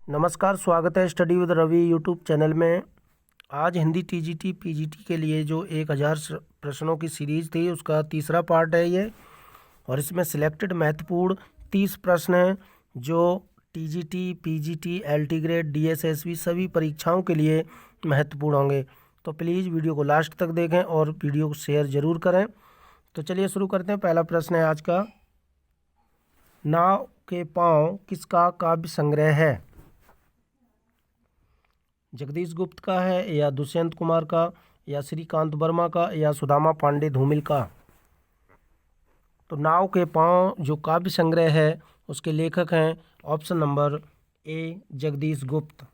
नमस्कार, स्वागत है study with Ravi YouTube channel में। आज हिंदी टीजीटी पीजीटी के लिए जो 1000 प्रश्नों की सीरीज़ थी उसका तीसरा पार्ट है ये, और इसमें सिलेक्टेड महत्वपूर्ण 30 प्रश्न हैं जो TGT, PGT, LT grade, DSSB सभी परीक्षाओं के लिए महत्वपूर्ण होंगे। तो प्लीज़ वीडियो को लास्ट तक देखें और वीडियो को शेयर ज़रूर करें। तो चलिए शुरू करते हैं। पहला प्रश्न है आज का, नाव के पाँव किसका काव्य संग्रह है? जगदीश गुप्त का है, या दुष्यंत कुमार का, या श्रीकांत वर्मा का, या सुदामा पांडे धूमिल का? तो नाव के पाँव जो काव्य संग्रह है उसके लेखक हैं ऑप्शन नंबर ए जगदीश गुप्त।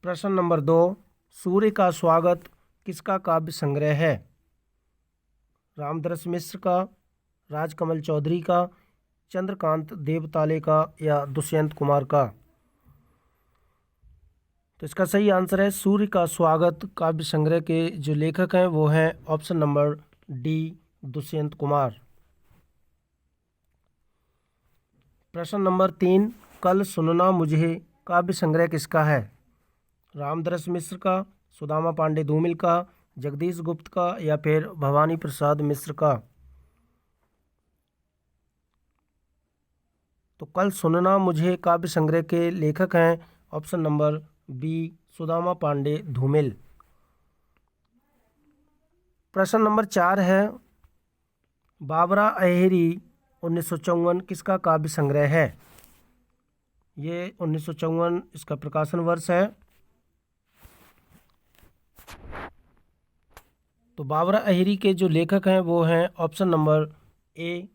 प्रश्न नंबर 2, सूर्य का स्वागत किसका काव्य संग्रह है? रामदरस मिश्र का, राजकमल चौधरी का, चंद्रकांत देवताले का, या दुष्यंत कुमार का? तो इसका सही आंसर है सूर्य का स्वागत काव्य संग्रह के जो लेखक हैं वो हैं option number D Dushyant Kumar. प्रश्न नंबर 3, कल सुनना मुझे काव्य संग्रह किसका है? रामदरस मिश्र का, सुदामा पांडे धूमिल का, जगदीश गुप्त का, या फिर भवानी प्रसाद मिश्र का? तो कल सुनना मुझे काव्य संग्रह के लेखक हैं option number B Sudama Pandey Dhumil. प्रश्न नंबर 4 है, बाबरा अहेरी 1954 किसका काव्य संग्रह है? ये 1954 इसका प्रकाशन वर्ष है। तो बाबरा अहेरी के जो लेखक हैं वो हैं ऑप्शन नंबर ए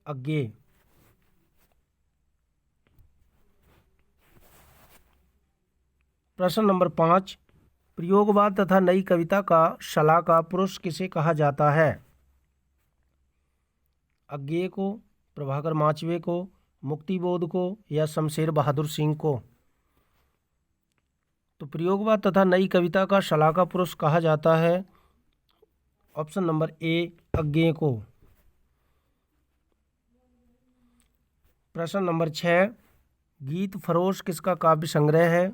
अज्ञे। प्रश्न नंबर 5, प्रयोगवाद तथा नई कविता का शलाका पुरुष किसे कहा जाता है? अज्ञेय को, प्रभाकर माचवे को, मुक्तिबोध को, या शमशेर बहादुर सिंह को? तो प्रयोगवाद तथा नई कविता का शलाका पुरुष कहा जाता है ऑप्शन नंबर ए अज्ञेय को। प्रश्न नंबर 6, गीत फरोश किसका काव्य संग्रह है?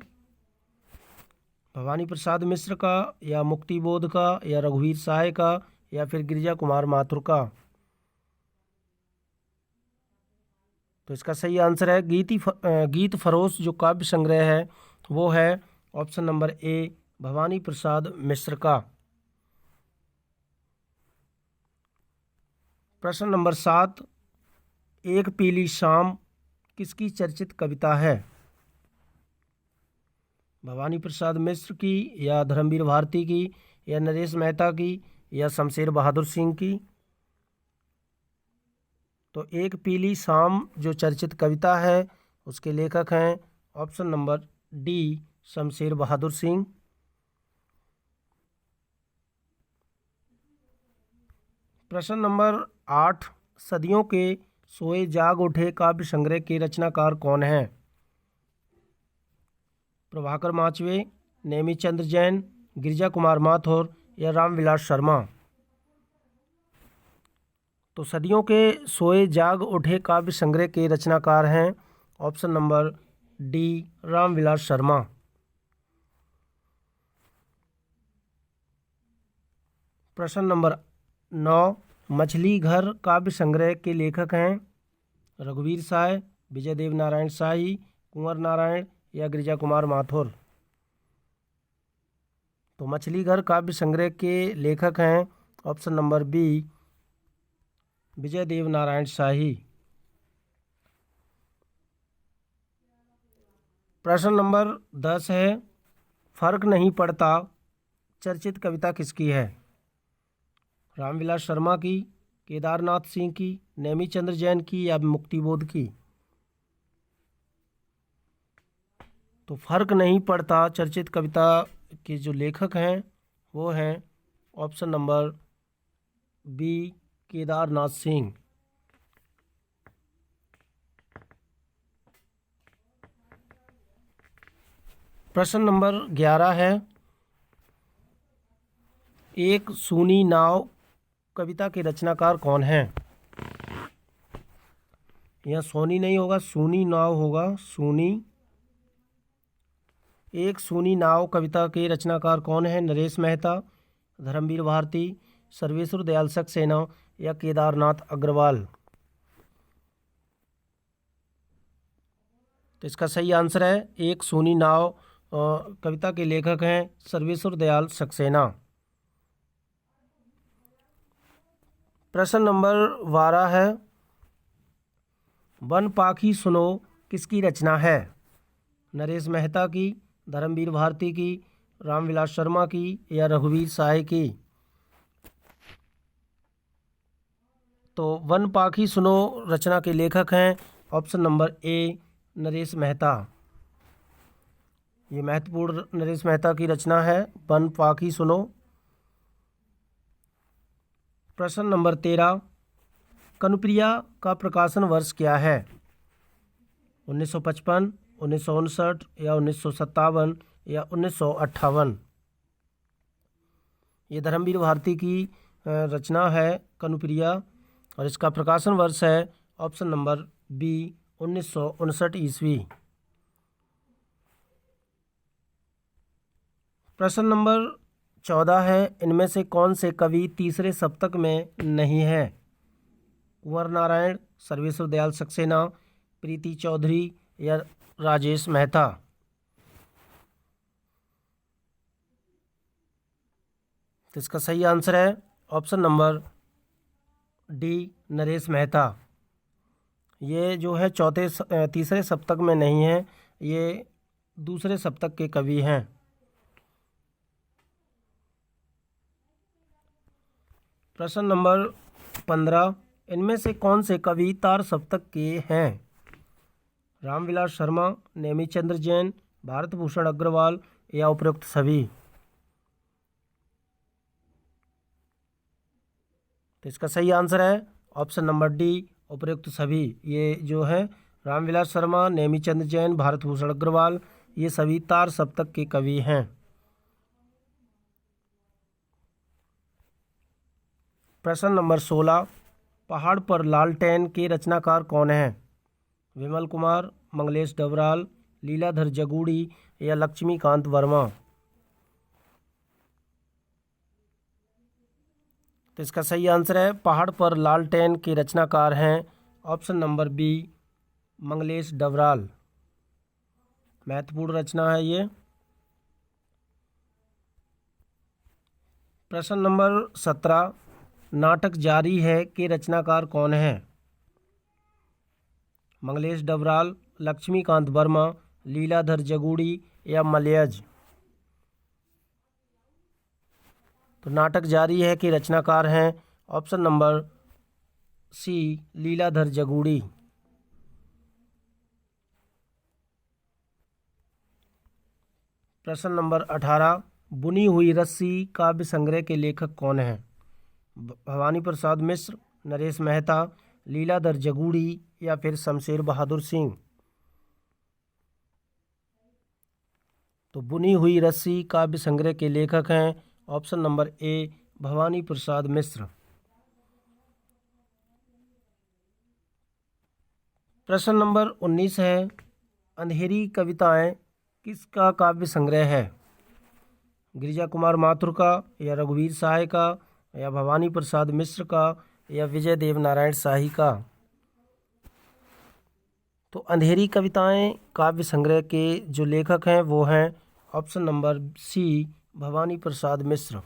भवानी प्रसाद मिश्र का, या मुक्तिबोध का, या रघुवीर साय का, या फिर गिरिजा कुमार माथुर का? तो इसका सही आंसर है गीत फरोश जो काव्य संग्रह है वो है option number A Bhavani Prasad Mishra का। प्रश्न नंबर 7, एक पीली शाम किसकी चर्चित कविता है? भवानी प्रसाद मिश्र की, या धर्मवीर भारती की, या नरेश मेहता की, या शमशेर बहादुर सिंह की? तो एक पीली शाम जो चर्चित कविता है उसके लेखक हैं option number D Shamsher Bahadur Singh. प्रश्न नंबर 8, सदियों के सोए जाग उठे काव्य संग्रह के रचनाकार कौन हैं? प्रभाकर माचवे, नेमीचंद्र जैन, गिरिजा कुमार माथुर, या रामविलास शर्मा? तो सदियों के सोए जाग उठे काव्य संग्रह के रचनाकार हैं option number D Ramvilas Sharma. प्रश्न नंबर 9, मछली घर काव्य संग्रह के लेखक हैं रघुवीर साय, विजय देव नारायण शाही, कुंवर नारायण, या गिरिजा कुमार माथुर? तो मछली घर काव्य संग्रह के लेखक हैं ऑप्शन नंबर बी विजय देव नारायण शाही। प्रश्न नंबर 10 है, फर्क नहीं पड़ता चर्चित कविता किसकी है? रामविलास शर्मा की, केदारनाथ सिंह की, नेमीचंद्र जैन की, या मुक्तिबोध की? तो फर्क नहीं पड़ता चर्चित कविता के जो लेखक हैं वो हैं option number B Kedarnath Singh. प्रश्न नंबर 11 है, एक सूनी नाव कविता के रचनाकार कौन हैं? यहाँ सोनी नहीं होगा, सूनी नाव होगा, सूनी। एक सूनी नाव कविता के रचनाकार कौन है? नरेश मेहता, धर्मवीर भारती, सर्वेश्वर दयाल सक्सेना या केदारनाथ अग्रवाल। तो इसका सही आंसर है एक सूनी नाव कविता के लेखक हैं सर्वेश्वर दयाल सक्सेना। प्रश्न नंबर 12 है, वन पाखी सुनो किसकी रचना है? नरेश मेहता की, धर्मवीर भारती की, रामविलास शर्मा की या रघुवीर साय की? तो वन पाखी सुनो रचना के लेखक हैं option number A Naresh Mehta. ये महत्वपूर्ण नरेश मेहता की रचना है वन पाखी सुनो। प्रश्न नंबर 13, कनुप्रिया का प्रकाशन वर्ष क्या है? 1955, 1959 या 1957 या 1958? ये धर्मवीर भारती की रचना है कनुप्रिया और इसका प्रकाशन वर्ष है ऑप्शन नंबर बी 1959 ईस्वी। प्रश्न नंबर 14 है, इनमें से कौन से कवि तीसरे सप्तक में नहीं है? कुंवर नारायण, सर्वेश्वर दयाल सक्सेना, प्रीति चौधरी या राजेश मेहता? तो इसका सही आंसर है option number D Naresh Mehta. ये जो है तीसरे सप्तक में नहीं है, ये दूसरे सप्तक के कवि हैं। प्रश्न नंबर 15, इनमें से कौन से कवि तार सप्तक के हैं? रामविलास शर्मा, नेमीचंद्र जैन, भारत भूषण अग्रवाल या उपरोक्त सभी? तो इसका सही आंसर है ऑप्शन नंबर डी उपरोक्त सभी। ये जो है रामविलास शर्मा, नेमीचंद्र जैन, भारत भूषण अग्रवाल, ये सभी तार सप्तक के कवि हैं। प्रश्न नंबर 16, पहाड़ पर लालटेन के रचनाकार कौन है? विमल कुमार, मंगलेश डबराल, लीलाधर जगूड़ी या लक्ष्मीकांत वर्मा? तो इसका सही आंसर है पहाड़ पर लालटेन के रचनाकार हैं option number B Mangalesh Dabral. महत्वपूर्ण रचना है ये। प्रश्न नंबर 17, नाटक जारी है के रचनाकार कौन है? मंगलेश डबराल, लक्ष्मीकांत वर्मा, लीलाधर जगूड़ी या मलयज? तो नाटक जारी है के रचनाकार हैं option number C Leeladhar Jagudi. प्रश्न नंबर 18, बुनी हुई रस्सी काव्य संग्रह के लेखक कौन है? भवानी प्रसाद मिश्र, नरेश मेहता, लीलाधर जगूड़ी या फिर शमशेर बहादुर सिंह? तो बुनी हुई रस्सी काव्य संग्रह के लेखक हैं option number A Bhavani Prasad Mishra. प्रश्न नंबर 19 है, अंधेरी कविताएं किसका काव्य संग्रह है? गिरिजा कुमार माथुर का या रघुवीर साय का या भवानी प्रसाद मिश्र का या विजय देव नारायण शाही का? तो अंधेरी कविताएं काव्य संग्रह के जो लेखक हैं वो हैं ऑप्शन नंबर सी भवानी प्रसाद मिश्र।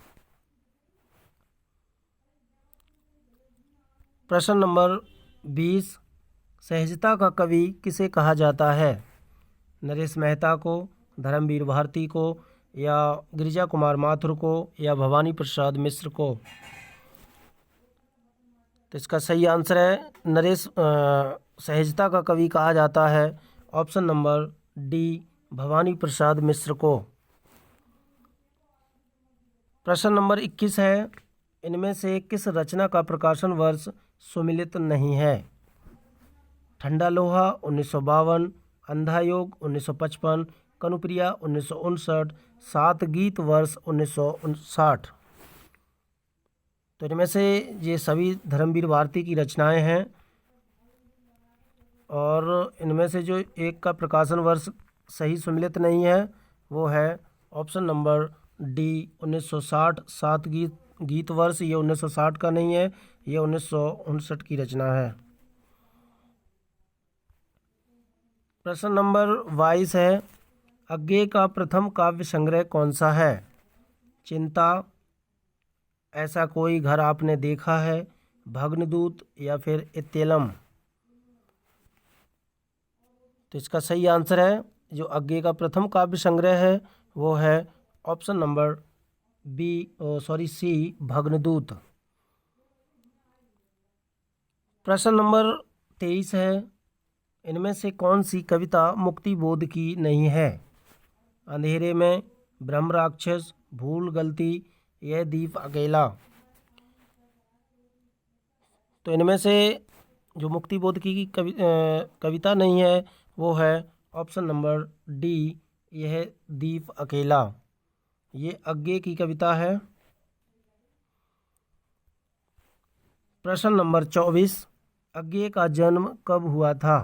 प्रश्न नंबर 20, सहजता का कवि किसे कहा जाता है? नरेश मेहता को, धर्मवीर भारती को या गिरिजा कुमार माथुर को या भवानी प्रसाद मिश्र को? तो इसका सही आंसर है सहजता का कवि कहा जाता है option number D Bhavani Prasad Mishra को। प्रश्न नंबर 21 है, इनमें से किस रचना का प्रकाशन वर्ष सुमिलित नहीं है? ठंडा लोहा 1952, अंधा योग 1955, कनुप्रिया 1959, सात गीत वर्ष 1959? तो इनमें से ये सभी धर्मवीर भारती की रचनाएं हैं। और इनमें से जो एक का प्रकाशन वर्ष सही सम्मिलित नहीं है वो है ऑप्शन नंबर डी 1960 सात गीत वर्ष। ये 1960 का नहीं है, ये 1959 की रचना है। प्रश्न नंबर 22 है, अज्ञे का प्रथम काव्य संग्रह कौन सा है? चिंता, ऐसा कोई घर आपने देखा है, भग्नदूत या फिर इत्यलम। तो इसका सही आंसर है जो अज्ञे का प्रथम काव्य संग्रह है वो है ऑप्शन नंबर सी भग्नदूत। प्रश्न नंबर 23 है, इनमें से कौन सी कविता मुक्ति बोध की नहीं है? अंधेरे में, ब्रह्म राक्षस, भूल गलती, यह दीप अकेला। तो इनमें से जो मुक्ति बोध की कविता नहीं है वो है ऑप्शन नंबर डी, यह दीप अकेला। ये अज्ञे की कविता है। प्रश्न नंबर 24, अज्ञे का जन्म कब हुआ था?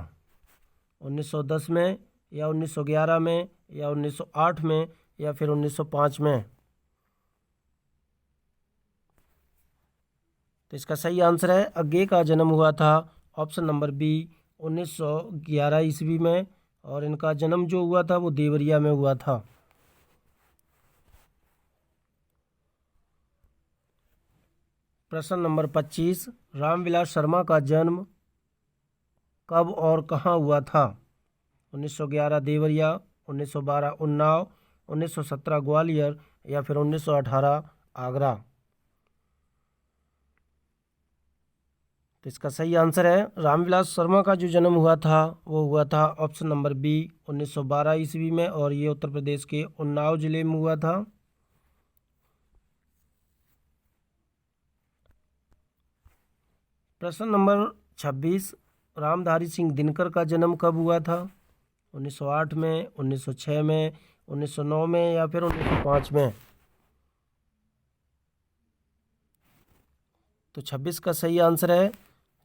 1910 में या 1911 में या 1908 में या फिर 1905 में? तो इसका सही आंसर है अज्ञे का जन्म हुआ था ऑप्शन नंबर बी 1911 ईस्वी में, और इनका जन्म जो हुआ था वो देवरिया में हुआ था। प्रश्न नंबर 25, रामविलास शर्मा का जन्म कब और कहाँ हुआ था? 1911 देवरिया, 1912 उन्नाव, 1917 ग्वालियर या फिर 1918 आगरा। तो इसका सही आंसर है रामविलास शर्मा का जो जन्म हुआ था वो हुआ था ऑप्शन नंबर बी 1912 ईस्वी में, और ये उत्तर प्रदेश के उन्नाव जिले में हुआ था। प्रश्न नंबर 26, रामधारी सिंह दिनकर का जन्म कब हुआ था? 1908 में, 1906 में, 1909 में या फिर 1905 में? तो 26 का सही आंसर है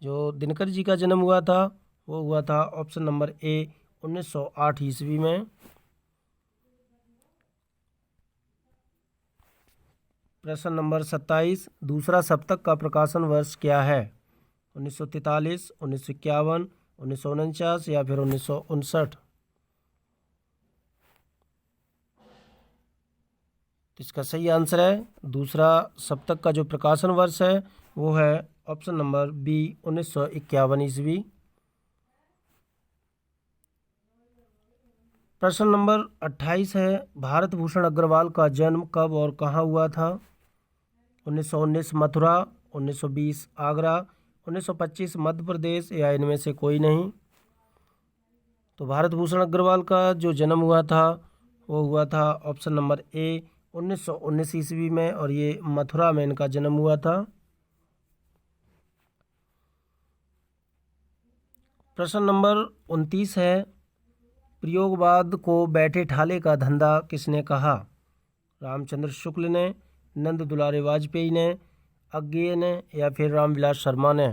जो दिनकर जी का जन्म हुआ था वो हुआ था ऑप्शन नंबर ए 1908 ईस्वी में। प्रश्न नंबर 27, दूसरा सप्तक का प्रकाशन वर्ष क्या है? 1943, 1951, 1949 या फिर 1959? तो इसका सही आंसर है दूसरा सप्तक का जो प्रकाशन वर्ष है वो है ऑप्शन नंबर बी 1951 ईस्वी। प्रश्न नंबर 28 है, भारत भूषण अग्रवाल का जन्म कब और कहाँ हुआ था? 1919 मथुरा, 1920 आगरा, 1925 मध्य प्रदेश या इनमें से कोई नहीं? तो भारत भूषण अग्रवाल का जो जन्म हुआ था वो हुआ था ऑप्शन नंबर ए 1919 ईस्वी में, और ये मथुरा में इनका जन्म हुआ था। प्रश्न नंबर 29 है, प्रयोगवाद को बैठे ठाले का धंधा किसने कहा? रामचंद्र शुक्ल ने, नंद दुलारे वाजपेयी ने, अज्ञे ने या फिर रामविलास शर्मा ने?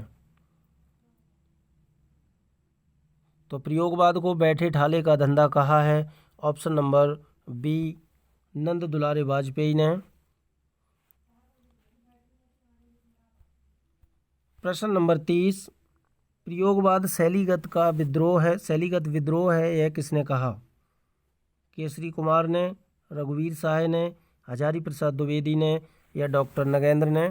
तो प्रयोगवाद को बैठे ठाले का धंधा कहा है ऑप्शन नंबर बी नंद दुलारे वाजपेयी ने। प्रश्न नंबर 30, प्रयोगवाद शैलीगत विद्रोह है यह किसने कहा? केसरी कुमार ने, रघुवीर साय ने, हजारी प्रसाद द्विवेदी ने या डॉक्टर नगेंद्र ने?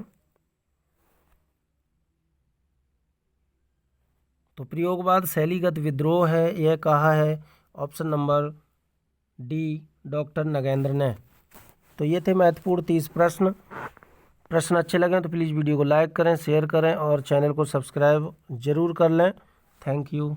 तो प्रयोगवाद शैलीगत विद्रोह है यह कहा है option number D doctor Nagendra ने। तो ये थे महत्वपूर्ण 30 प्रश्न अच्छे लगें तो प्लीज़ वीडियो को लाइक करें, शेयर करें और चैनल को सब्सक्राइब ज़रूर कर लें। Thank you.